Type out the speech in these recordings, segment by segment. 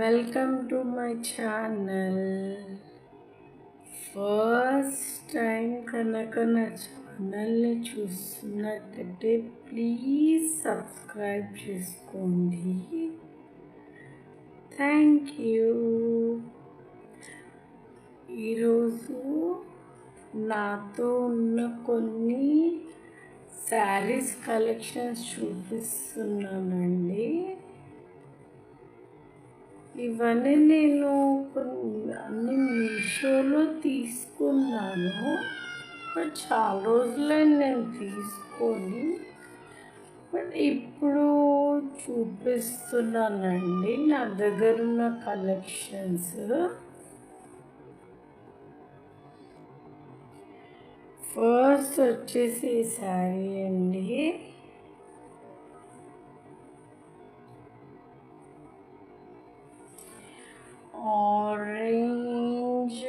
Welcome to my channel. First time కనుక నా ఛానల్ని చూస్తున్నట్టయితే ప్లీజ్ సబ్స్క్రైబ్ చేసుకోండి. Thank you. ఈరోజు నాతో ఉన్న కొన్ని శారీస్ కలెక్షన్స్ చూపిస్తున్నానండి. ఇవన్నీ నేను అన్ని మీషోలో తీసుకున్నాను. బట్ చాలా రోజులే నేను తీసుకొని, బట్ ఇప్పుడు చూపిస్తున్నానండి నా దగ్గర ఉన్న కలెక్షన్స్. ఫస్ట్ వచ్చేసి ఈ శారీ అండి. ఆరెంజ్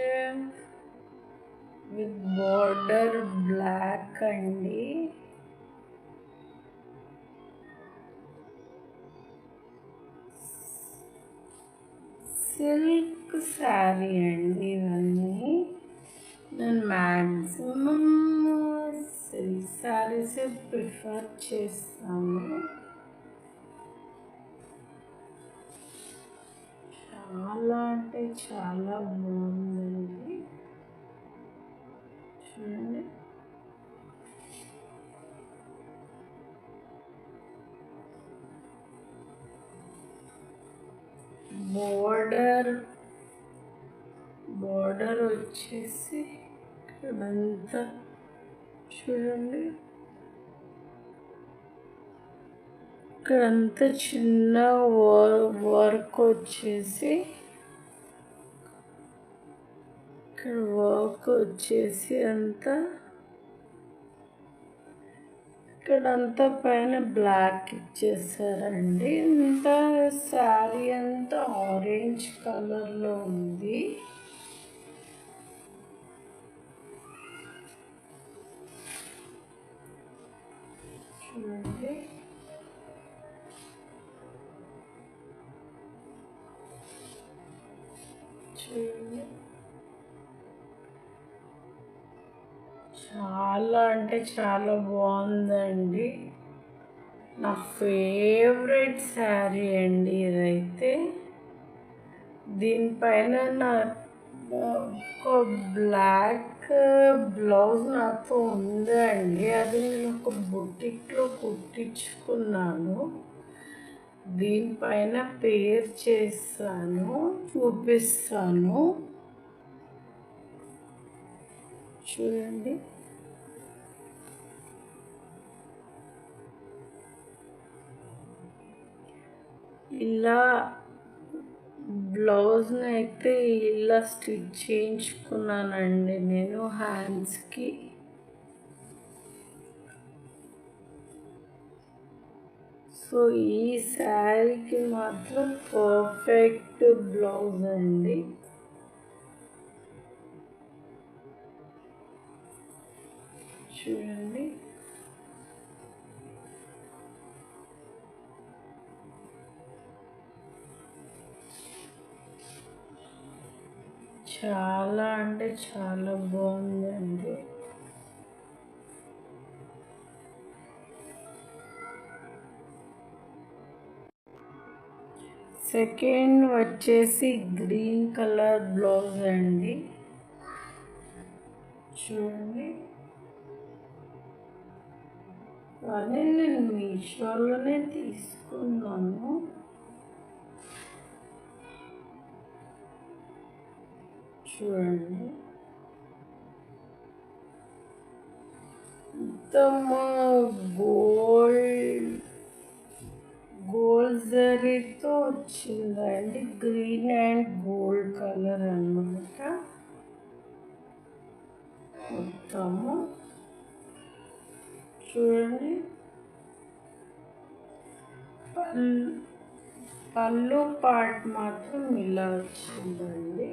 విత్ బార్డర్ బ్లాక్ అండి. సిల్క్ శారీ అండి. ఇవన్నీ నేను మ్యాక్సిమం సిల్క్ శారీసే ప్రిఫర్ చేస్తాను. చాలా అంటే చాలా బాగుందండి. చూడండి, బోర్డర్ వచ్చేసి ఇక్కడంతా చూడండి, ఇక్కడంతా చిన్న వర్క్ వచ్చేసి, ఇక్కడ వర్క్ వచ్చేసి అంతా ఇక్కడంతా పైన బ్లాక్ ఇచ్చేసారండి. ఇంత శారీ అంతా ఆరెంజ్ కలర్లో ఉంది. చూడండి, చూడండి, చాలా అంటే చాలా బాగుందండి. నా ఫేవరెట్ శారీ అండి ఇదైతే. దీనిపైన నా ఒక బ్లాక్ బ్లౌజ్ నాతో ఉందండి. అది నేను ఒక బుటిక్లో కుట్టించుకున్నాను. దీనిపైన పేర్ చేస్తాను, చూపిస్తాను. చూడండి, ఇలా బ్లౌజ్ని అయితే ఇలా స్టిచ్ చేయించుకున్నానండి నేను హ్యాండ్స్కి. సో ఈ శారీకి మాత్రం పర్ఫెక్ట్ బ్లౌజ్ అండి. చూడండి, చాలా అంటే చాలా బాగుందండి. సెకండ్ వచ్చేసి గ్రీన్ కలర్ బ్లౌజ్ అండి. చూడండి, అదే నేను మీషోలోనే తీసుకున్నాను. చూడండి, మొత్తం గోల్డ్ జరీతో వచ్చిందండి. గ్రీన్ అండ్ గోల్డ్ కలర్ అన్నమాట మొత్తము. చూడండి, పళ్ళు పార్ట్ మాత్రం ఇలా వచ్చిందండి.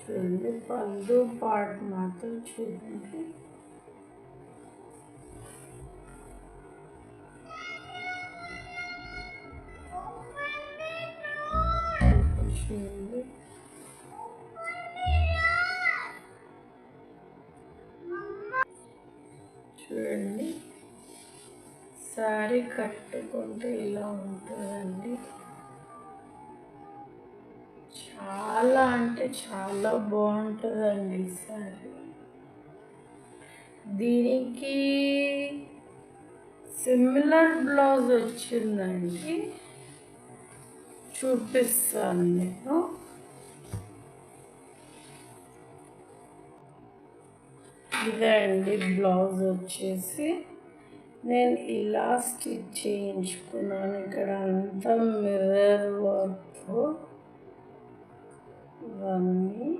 చూడండి, పళ్ళు పార్ట్ మాత్రం చూడండి. చూడండి, చూడండి శారీ కట్టుకుంటే ఇలా ఉంటుందండి. చాలా అంటే చాలా బాగుంటుందండి ఈ శారీ. దీనికి సిమిలర్ బ్లౌజ్ వచ్చిందండి, చూపిస్తాను నేను. ఇదండి బ్లౌజ్ వచ్చేసి నేను ఇలా స్టిచ్ చేయించుకున్నాను. ఇక్కడ అంతా మిర్రర్ వర్క్ ఇవన్నీ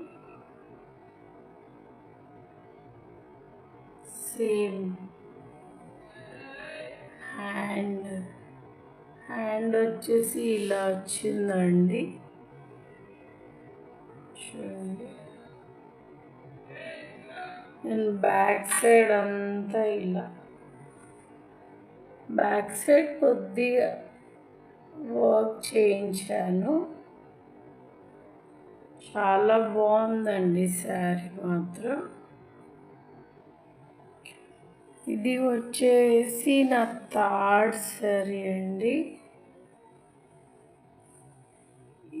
సేమ్. హ్యాండ్ వచ్చేసి ఇలా వచ్చిందండి, చూడండి. నేను బ్యాక్ సైడ్ అంతా ఇలా, బ్యాక్ సైడ్ కొద్దిగా వర్క్ చేయించాను. చాలా బాగుందండి శారీ మాత్రం. ఇది వచ్చేసి నా థర్డ్ శారీ అండి.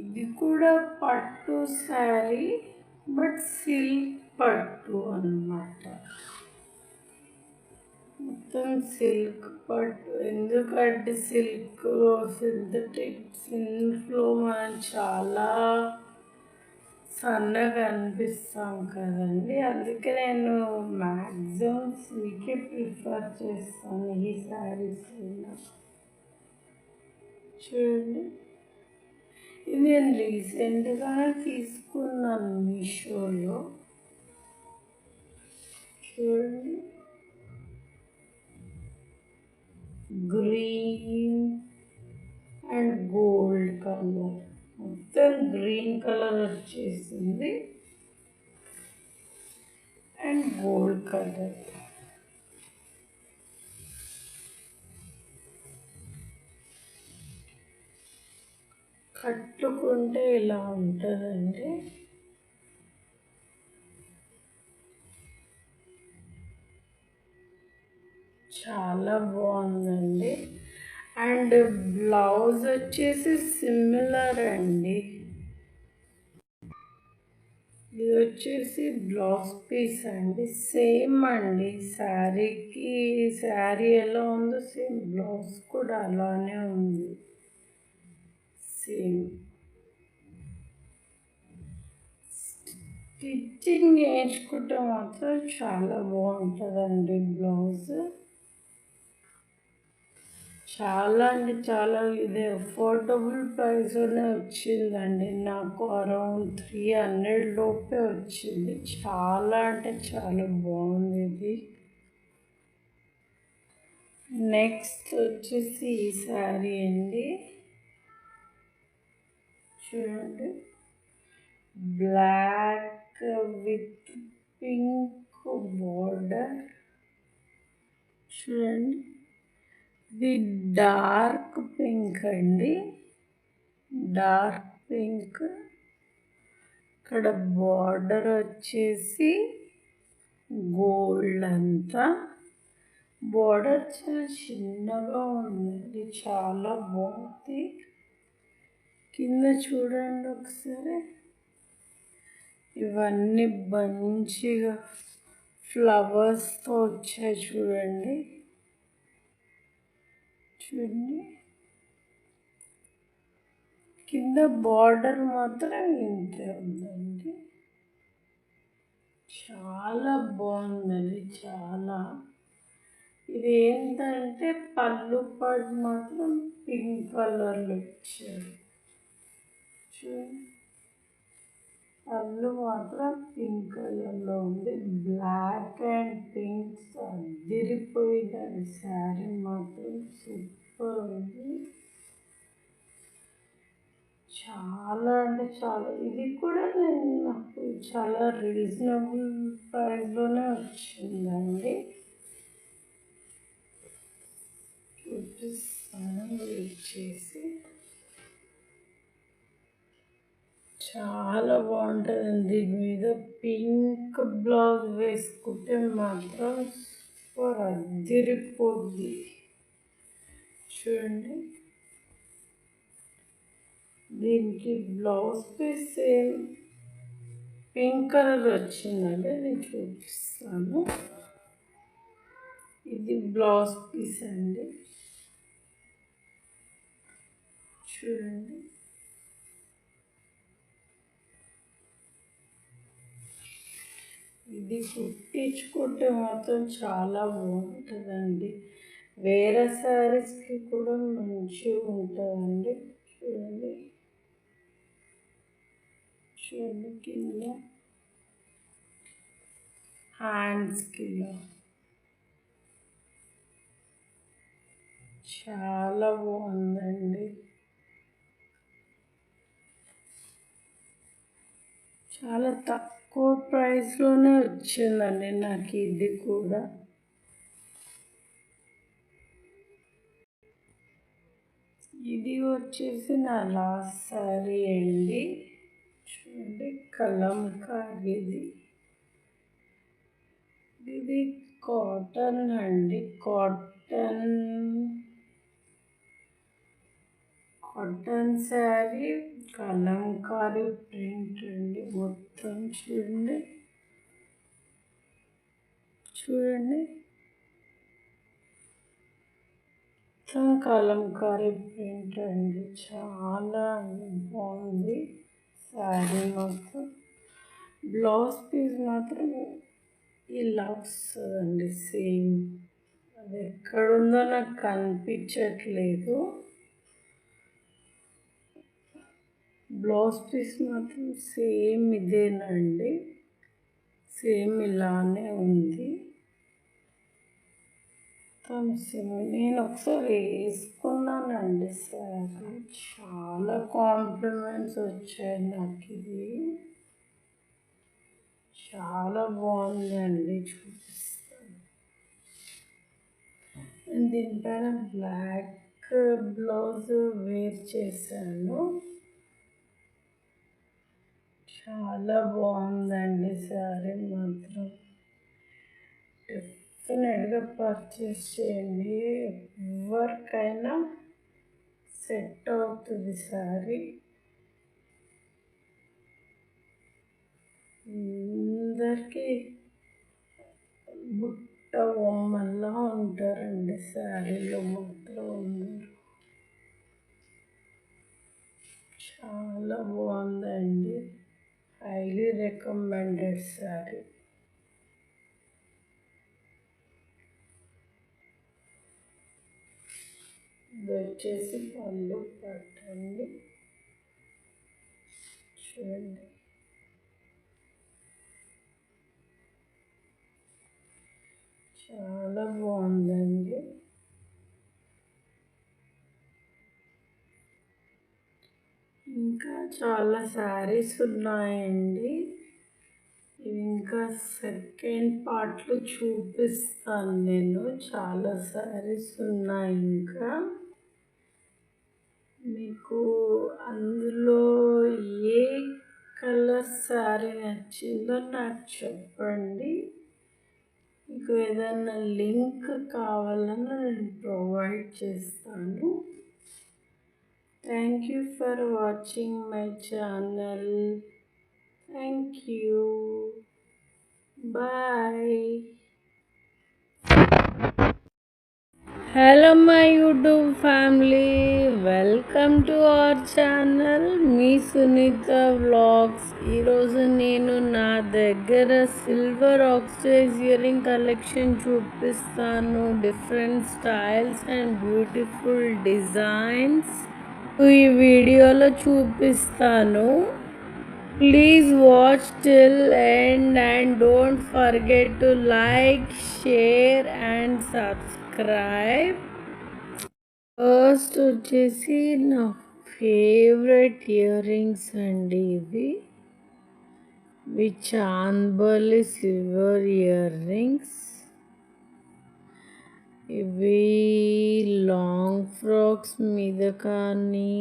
ఇది కూడా పట్టు శారీ, బట్ సిల్క్ పట్టు అన్నమాట. మొత్తం సిల్క్ పట్టు. ఎందుకంటే సిల్క్లో సింథటిక్ సిల్క్లో మనం చాలా సన్నగా అనిపిస్తాం కదండి, అందుకే నేను మ్యాక్సిమం సిల్కే ప్రిఫర్ చేస్తాను ఈ శారీస్. చూడండి, ఇది నేను రీసెంట్గానే తీసుకున్నాను మీషోలో. చూడండి, గ్రీన్ అండ్ గోల్డ్ కలర్, మొత్తం గ్రీన్ కలర్ వచ్చేసింది అండ్ గోల్డ్ కలర్. కట్టుకుంటే ఇలా ఉంటుందండి. చాలా బాగుందండి. అండ్ బ్లౌజ్ వచ్చేసి సిమిలర్ అండి. ఇది వచ్చేసి బ్లౌజ్ పీస్ అండి, సేమ్ అండి. శారీకి శారీ ఎలా ఉందో సేమ్ బ్లౌజ్ కూడా అలానే ఉంది, సేమ్. స్టిచ్చింగ్ నేర్చుకుంటే మాత్రం చాలా బాగుంటుందండి బ్లౌజ్. చాలా అంటే చాలా, ఇది అఫోర్డబుల్ ప్రైస్లోనే వచ్చిందండి. నాకు అరౌండ్ 300 లోపే వచ్చింది. చాలా అంటే చాలా బాగుంది ఇది. నెక్స్ట్ వచ్చేసి ఈ శారీ అండి. చూడండి, బ్లాక్ విత్ పింక్ బోర్డర్. చూడండి, ఇది డార్క్ పింక్ అండి, డార్క్ పింక్. ఇక్కడ బార్డర్ వచ్చేసి గోల్డ్ అంతా. బార్డర్ చాలా చిన్నగా ఉందండి, చాలా బాగుంది. కింద చూడండి ఒకసారి, ఇవన్నీ మంచిగా ఫ్లవర్స్తో వచ్చాయి చూడండి. చూడండి, కింద బార్డర్ మాత్రం ఇంతే ఉందండి. చాలా బాగుందండి, చాలా. ఇది ఏంటంటే పళ్ళు పట్టు మాత్రం పింక్ కలర్లో ఇచ్చారు. చూడండి, పళ్ళు మాత్రం పింక్ కలర్లో ఉంది. బ్లాక్ అండ్ పింక్ అదిరిపోయిందండి. శారీ మాత్రం సూపర్ ఉంది, చాలా అంటే చాలా. ఇది కూడా నేను నాకు చాలా రీజనబుల్ ప్రైస్లోనే వచ్చిందండి. చూపిస్తాను, వెయిట్ చేసి. చాలా బాగుంటుంది. దీని మీద పింక్ బ్లౌజ్ వేసుకుంటే మాత్రం సూపర్ అదిరిపోద్ది. చూడండి, దీనికి blouse piece same pink colour వచ్చిందండి. నేను చూపిస్తాను. ఇది బ్లౌజ్ పీస్ అండి. చూడండి, ఇది కుట్టించుకుంటే మాత్రం చాలా బాగుంటుందండి. వేరే శారీస్కి కూడా మంచిగా ఉంటుందండి. చూడండి, చూడండి కింద హ్యాండ్స్కి చాలా బాగుందండి. చాలా తక్కువ ప్రైస్లోనే వచ్చిందండి నాకు ఇది కూడా. ఇది వచ్చేసి నా లాస్ట్ శారీ అండి. చూడండి, కలంకారీది. ఇది కాటన్ అండి. కాటన్ శారీ, కలంకారీ ప్రింట్ అండి. మొత్తం చూడండి, చూడండి, మొత్తం కలంకారీ ప్రింట్ అండి. చాలా బాగుంది శారీ మొత్తం. బ్లౌజ్ పీస్ మాత్రం ఇలా వస్తుందండి సేమ్. అది ఎక్కడుందో నాకు కనిపించట్లేదు. బ్లౌజ్ పీస్ మాత్రం సేమ్ ఇదేనండి. సేమ్ ఇలానే ఉంది. నేను ఒకసారి వేసుకున్నానండి శారీ. చాలా కాంప్లిమెంట్స్ వచ్చాయి నాకు. ఇది చాలా బాగుందండి. చూపిస్తాను. దీనిపైన బ్లాక్ బ్లౌజ్ వేర్ చేశాను. చాలా బాగుందండి శారీ మాత్రం. డెఫినెట్గా పర్చేస్ చేయండి. ఎవరికైనా సెట్ అవుతుంది శారీ. అందరికీ బుట్ట బొమ్మల్లా ఉంటారండి శారీలో మాత్రం అందరూ. చాలా బాగుందండి. Highly recommended sari. ఇది వచ్చేసి పళ్ళు పట్టండి. చూడండి, చాలా బాగుందండి. ఇంకా చాలా శారీస్ ఉన్నాయండి. ఇంకా సెకండ్ పార్ట్లో చూపిస్తాను నేను. చాలా శారీస్ ఉన్నాయి. ఇంకా మీకు అందులో ఏ కలర్ శారీ నచ్చిందో నాకు చెప్పండి. మీకు ఏదైనా లింక్ కావాలన్నా నేను ప్రొవైడ్ చేస్తాను. Thank you for watching my channel. Thank you. Bye. Hello my YouTube family. Welcome to our channel. మీ సునీత వ్లాగ్స్. ఈరోజు నేను నా దగ్గర సిల్వర్ ఆక్సిడైజ్ ఇయరింగ్ కలెక్షన్ చూపిస్తాను. Different styles and beautiful designs ఈ వీడియోలో చూపిస్తాను. Please watch till end and don't forget to like, share and subscribe. First వచ్చేసి నా ఫేవరెట్ ఇయర్ రింగ్స్ అండి. ఇవి చాంద్బలి సిల్వర్ ఇయర్ రింగ్స్. ఇవి లాంగ్ ఫ్రాక్స్ మీద కానీ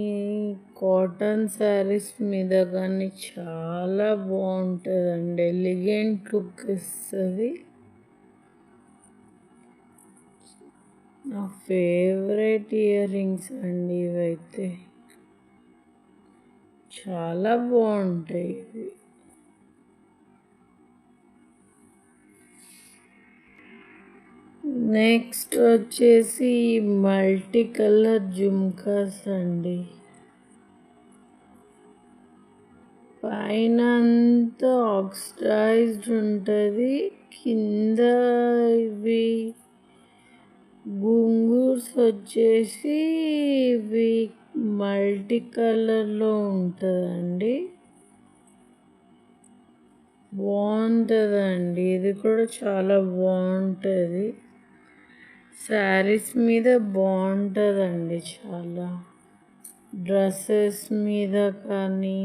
కాటన్ శారీస్ మీద కానీ చాలా బాగుంటుందండి, ఎలిగెంట్ లుక్ ఇస్తుంది. నా ఫేవరెట్ ఇయర్ రింగ్స్ అండి ఇవైతే, చాలా బాగుంటాయి ఇవి. నెక్స్ట్ వచ్చేసి మల్టీ కలర్ జుమ్కాస్ అండి. పైన అంతా ఆక్సిడైజ్డ్ ఉంటుంది, కింద ఇవి గుంగూర్స్ వచ్చేసి ఇవి మల్టీ కలర్లో ఉంటుందండి. బాగుంటుందండి, ఇది కూడా చాలా బాగుంటుంది, శారీస్ మీద బాగుంటుందండి. చాలా డ్రెస్సెస్ మీద కానీ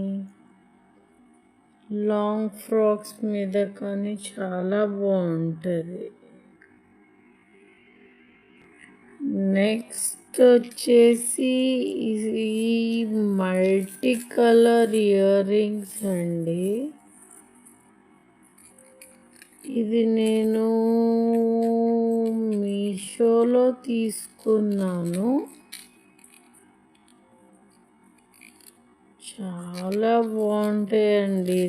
లాంగ్ ఫ్రాక్స్ మీద కానీ చాలా బాగుంటుంది. నెక్స్ట్ వచ్చేసి ఈ మల్టీ కలర్ ఇయర్ రింగ్స్ అండి. ఇది నేను మీషోలో తీసుకున్నాను, చాలా బాగుంటాయండి.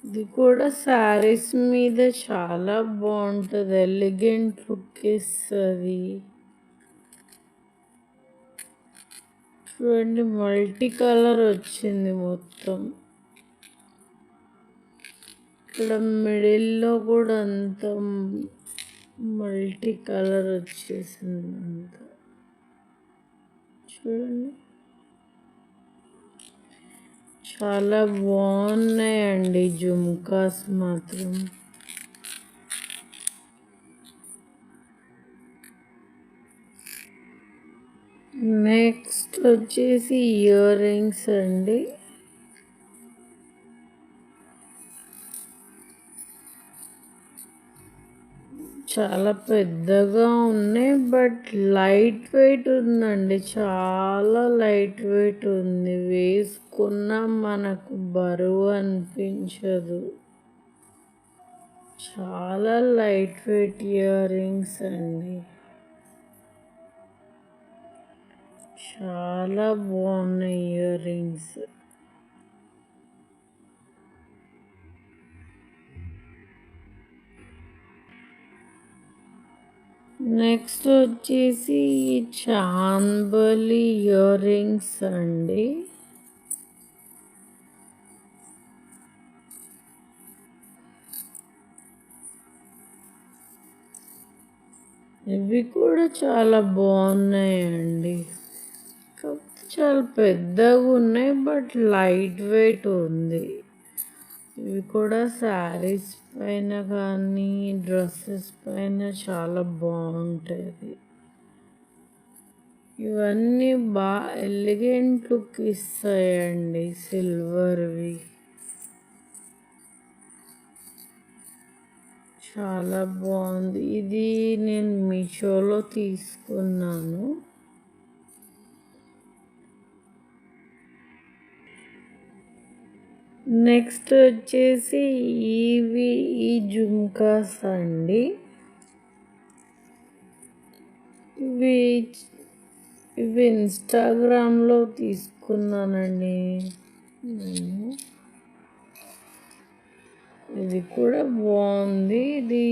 ఇది కూడా శారీస్ మీద చాలా బాగుంటుంది, ఎలిగెంట్ లుక్ ఇస్తుంది. చూడండి, మల్టీ కలర్ వచ్చింది మొత్తం. ఇక్కడ మిడిల్లో కూడా అంత మల్టీ కలర్ వచ్చేసింది అంతా. చూడండి, చాలా బాగున్నాయండి జుమ్కాస్ మాత్రం. నెక్స్ట్ వచ్చేసి ఇయర్ రింగ్స్ అండి. చాలా పెద్దగా ఉన్నాయి, బట్ లైట్ వెయిట్ ఉందండి, చాలా లైట్ వెయిట్ ఉంది. వేసుకున్నా మనకు బరువు అనిపించదు, చాలా లైట్ వెయిట్ ఇయర్ రింగ్స్ అండి, చాలా బాగున్నాయి ఇయర్ రింగ్స్. నెక్స్ట్ వచ్చేసి చాంబలి ఇయర్ రింగ్స్ అండి. ఇవి కూడా చాలా బాగున్నాయండి, కాకపోతే చాలా పెద్దగా ఉన్నాయి, బట్ లైట్ వెయిట్ ఉంది. ఇవి కూడా శారీస్ పైన కానీ డ్రెస్సెస్ పైన చాలా బాగుంటుంది. ఇవన్నీ బాగా ఎలిగెంట్ లుక్ ఇస్తాయండి, సిల్వర్వి. చాలా బాగుంది, ఇది నేను మీషోలో తీసుకున్నాను. నెక్స్ట్ వచ్చేసి ఈ జుమ్కాస్ అండి. ఇవి ఇన్స్టాగ్రామ్లో తీసుకున్నానండి నేను. ఇది కూడా బాగుంది, ఇది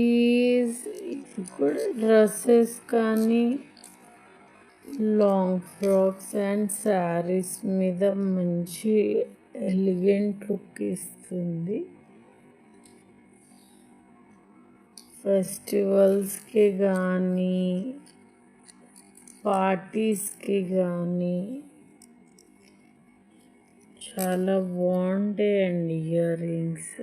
కూడా డ్రెస్సెస్ కానీ లాంగ్ ఫ్రాక్స్ అండ్ శారీస్ మీద మంచి ఎలిగెంట్ లుక్ ఇస్తుంది. ఫెస్టివల్స్కి కానీ పార్టీస్కి కానీ చాలా బాగుంటాయండి ఇయర్ రింగ్స్.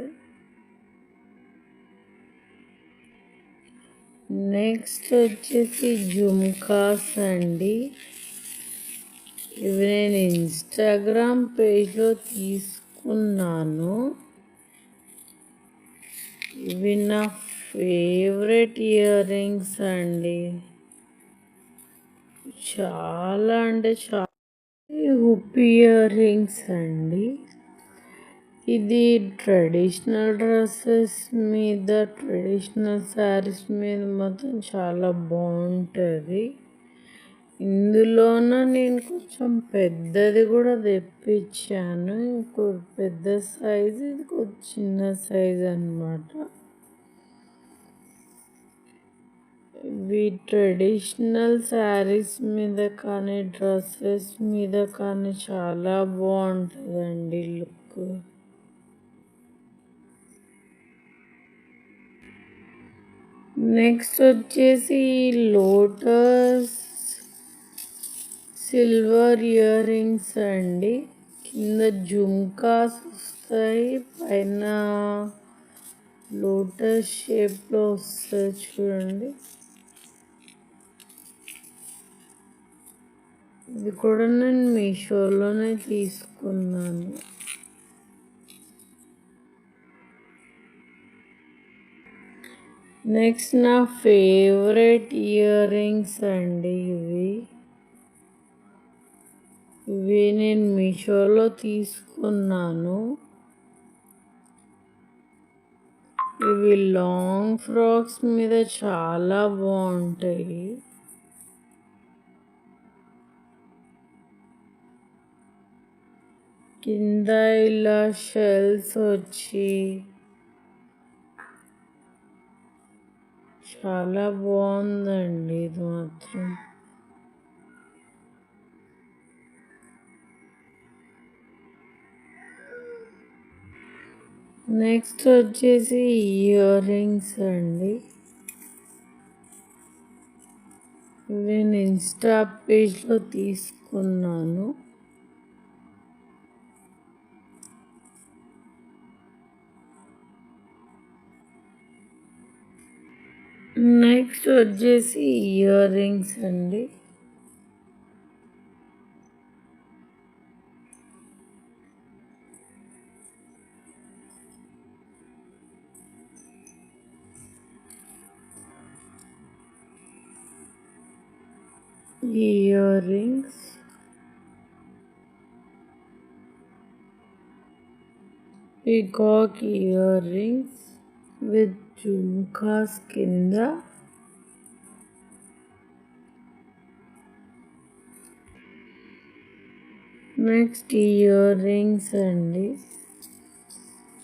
నెక్స్ట్ వచ్చేసి జుమ్కాస్ అండి. ఇవి నేను ఇన్స్టాగ్రామ్ పేజ్లో తీసుకున్నాను. ఇవి నా ఫేవరెట్ ఇయర్ రింగ్స్ అండి. చాలా అంటే చాలా హుప్ ఇయర్ రింగ్స్ అండి. ఇది ట్రెడిషనల్ డ్రెస్సెస్ మీద, ట్రెడిషనల్ శారీస్ మీద మాత్రం చాలా బాగుంటుంది. ఇందులోన నేను కొంచెం పెద్దది కూడా తెప్పించాను. ఇంకో పెద్ద సైజు, ఇది కొంచెం చిన్న సైజ్ అన్నమాట. ఇవి ట్రెడిషనల్ శారీస్ మీద కానీ, డ్రెస్సెస్ మీద కానీ చాలా బాగుంటుందండి లుక్. నెక్స్ట్ వచ్చేసి లోటస్ సిల్వర్ ఇయర్ రింగ్స్ అండి. కింద జుమ్కాస్ వస్తాయి, పైన లోటస్ షేప్లో వస్తాయి చూడండి. ఇది కూడా నేను మీషోలోనే తీసుకున్నాను. నెక్స్ట్ నా ఫేవరెట్ ఇయర్ రింగ్స్ అండి ఇవి నేను మీషోలో తీసుకున్నాను. ఇవి లాంగ్ ఫ్రాక్స్ మీద చాలా బాగుంటాయి. కింద ఇలా షెల్స్ వచ్చి చాలా బాగుందండి ఇది మాత్రం. నెక్స్ట్ వచ్చేసి ఇయర్ రింగ్స్ అండి. నేను ఇన్స్టా పేజ్లో తీసుకున్నాను. నెక్స్ట్ వచ్చేసి ఇయర్ రింగ్స్ అండి. Earrings peacock earrings with jhumkas కింద. నెక్స్ట్ ఇయర్ రింగ్స్ అండి,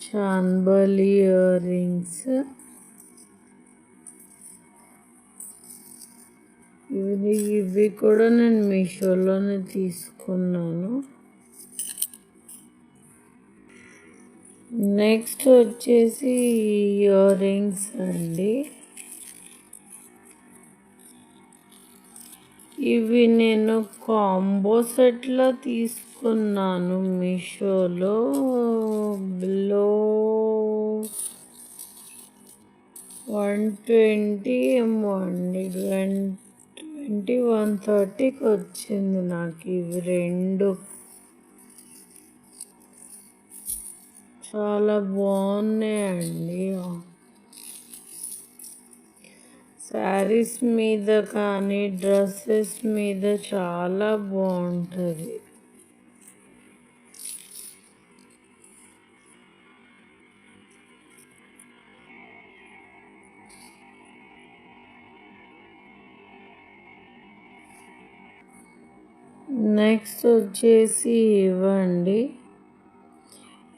చాన్బల్ ఇయర్ రింగ్స్. ఇవి కూడా నేను మీషోలోనే తీసుకున్నాను. నెక్స్ట్ వచ్చేసి ఇయర్ రింగ్స్ అండి. ఇవి నేను కాంబో సెట్లో తీసుకున్నాను మీషోలో. బిలో 120 ఏమో అండి, 130కి వచ్చింది నాకు. ఇవి రెండు చాలా బాగున్నాయండి. శారీస్ మీద కానీ, డ్రెస్సెస్ మీద చాలా బాగుంటుంది. నెక్స్ట్ వచ్చేసి ఇవ్వండి,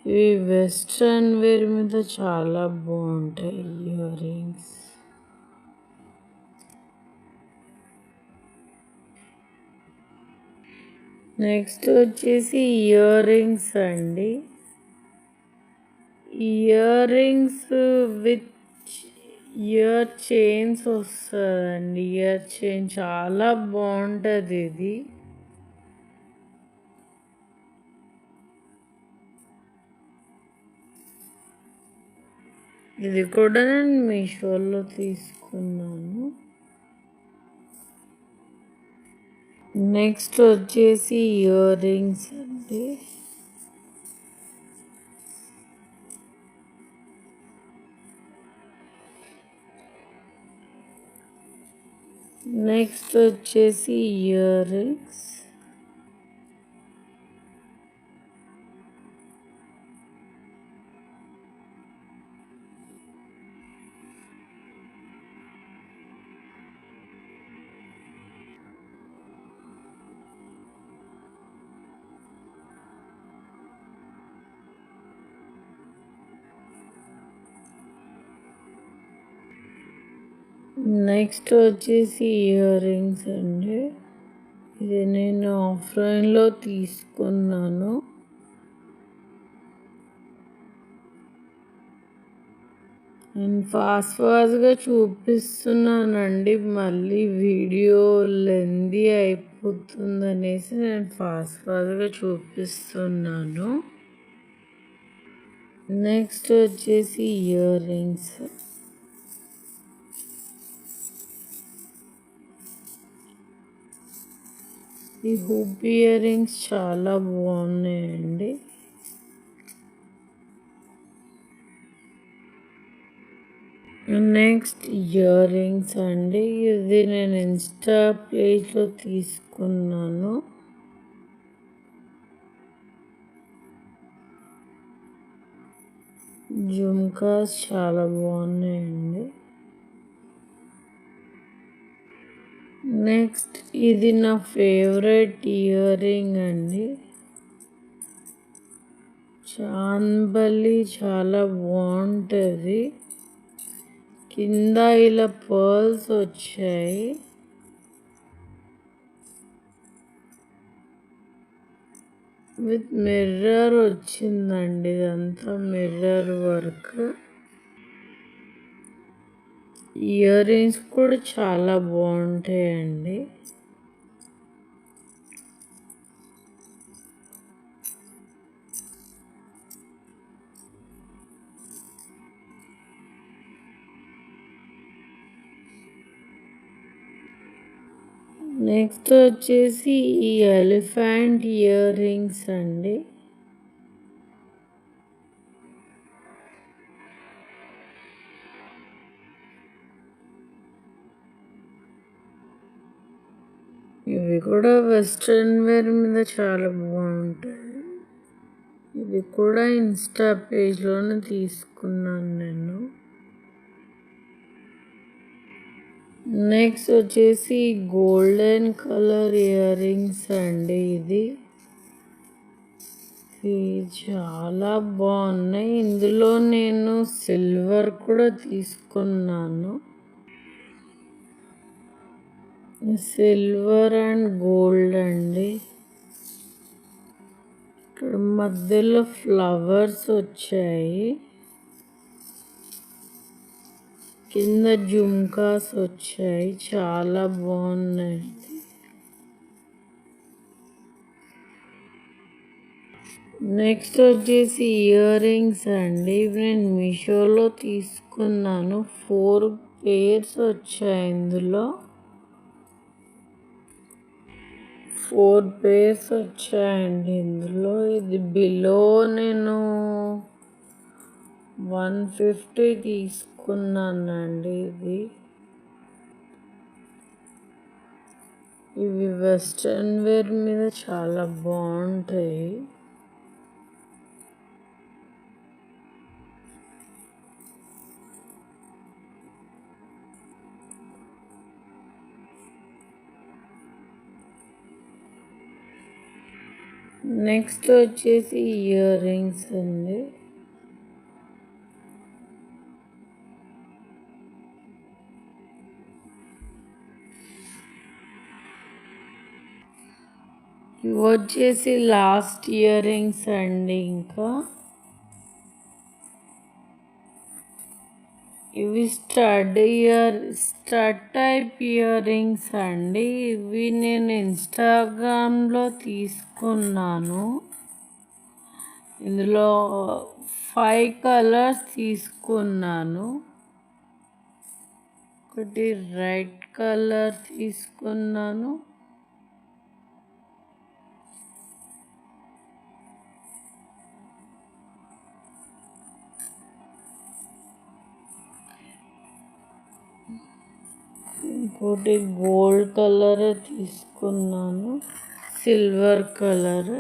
ఇవి వెస్ట్రన్ వేర్ మీద చాలా బాగుంటాయి ఇయర్ రింగ్స్. నెక్స్ట్ వచ్చేసి ఇయర్ రింగ్స్ అండి. Earrings with ear chains వస్తుందండి. ఇయర్ చైన్ చాలా బాగుంటుంది ఇది. ఇది కూడా నేను మీషోలో తీసుకున్నాను. నెక్స్ట్ వచ్చేసి ఇయర్ రింగ్స్ అండి. నెక్స్ట్ వచ్చేసి ఇయర్ రింగ్స్. నెక్స్ట్ వచ్చేసి ఇయర్ రింగ్స్ అండి. ఇది నేను ఆఫ్లైన్లో తీసుకున్నాను. నేను ఫాస్ట్గా చూపిస్తున్నానండి, మళ్ళీ వీడియో లెందీ అయిపోతుందనేసి నేను ఫాస్ట్గా చూపిస్తున్నాను. నెక్స్ట్ వచ్చేసి ఇయర్ రింగ్స్. ఈ హుప్ ఇయర్ రింగ్స్ చాలా బాగున్నాయండి. నెక్స్ట్ ఇయర్ రింగ్స్ అండి. ఇది నేను ఇన్స్టా పేజ్లో తీసుకున్నాను. జుమ్కాస్ చాలా బాగున్నాయండి. నెక్స్ట్ ఇది నా ఫేవరెట్ ఇయర్ రింగ్ అండి. చాన్బలి చాలా బాగుంటుంది. కింద ఇలా పర్ల్స్ వచ్చాయి. విత్ మిర్రర్ వచ్చిందండి, ఇదంతా మిర్రర్ వర్క్. ఇయర్ రింగ్స్ కూడా చాలా బాగుంటాయండి. నెక్స్ట్ వచ్చేసి ఈ ఎలిఫెంట్ ఇయర్ రింగ్స్ అండి. ఇవి కూడా వెస్ట్రన్ వేర్ మీద చాలా బాగుంటాయి. ఇది కూడా ఇన్స్టా పేజ్లోనే తీసుకున్నాను నేను. నెక్స్ట్ వచ్చేసి గోల్డెన్ కలర్ ఇయర్ రింగ్స్ అండి. ఇది చాలా బాగున్నాయి. ఇందులో నేను సిల్వర్ కూడా తీసుకున్నాను. సిల్వర్ అండ్ గోల్డ్ అండి. ఇక్కడ మధ్యలో ఫ్లవర్స్ వచ్చాయి. కింద జుమ్కాస్ వచ్చాయి, చాలా బాగున్నాయి. నెక్స్ట్ వచ్చేసి ఇయర్ రింగ్స్ అండి. ఇవి నేను మీషోలో తీసుకున్నాను. 4 పేర్స్ వచ్చాయి ఇందులో. 4 పేర్స్ వచ్చాయండి ఇందులో. ఇది బిలో నేను 150 తీసుకున్నానండి. ఇవి వెస్ట్రన్ వేర్ మీద చాలా బాగుంటాయి. నెక్స్ట్ వచ్చేసి ఇయర్ రింగ్స్ అండి. ఇవి వచ్చేసి లాస్ట్ ఇయర్ రింగ్స్ అండి. ఇంకా ఇవి స్టడ్ టైప్ ఇయర్ రింగ్స్ అండి. ఇవి నేను ఇన్స్టాగ్రామ్లో తీసుకున్నాను. ఇందులో 5 కలర్స్ తీసుకున్నాను. ఒకటి రెడ్ కలర్ తీసుకున్నాను, ఇంకోటి గోల్డ్ కలర్ తీసుకున్నాను, సిల్వర్ కలర్.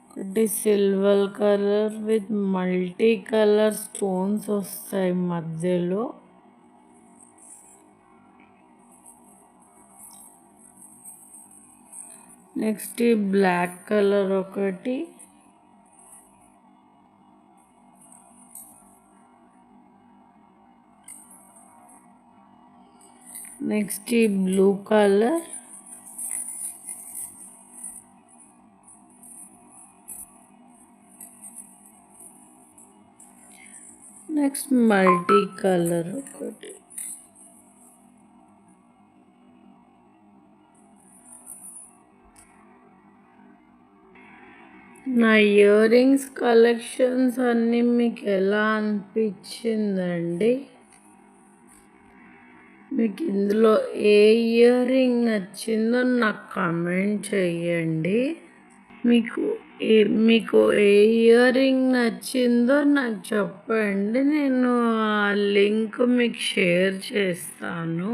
ఒకటి silver colour with multi colour stones వస్తాయి మధ్యలో. నెక్స్ట్ ఈ బ్లాక్ కలర్ ఒకటి. నెక్స్ట్ ఈ blue colour. Next multi colour ఒకటి. నా ఇయర్ రింగ్స్ కలెక్షన్స్ అన్నీ మీకు ఎలా అనిపించిందండి? మీకు ఇందులో ఏ ఇయర్ రింగ్ నచ్చిందో నాకు కామెంట్ చేయండి. మీకు ఏ ఇయర్ రింగ్ నచ్చిందో నాకు చెప్పండి, నేను ఆ లింక్ మీకు షేర్ చేస్తాను.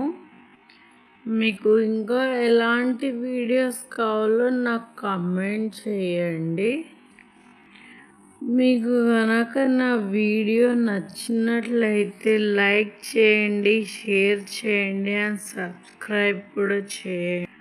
మీకు ఇంకా ఎలాంటి వీడియోస్ కావాలో నాకు కామెంట్ చేయండి. మీకు కనుక నా వీడియో నచ్చినట్లయితే లైక్ చేయండి, షేర్ చేయండి అండ్ సబ్స్క్రైబ్ కూడా చేయండి.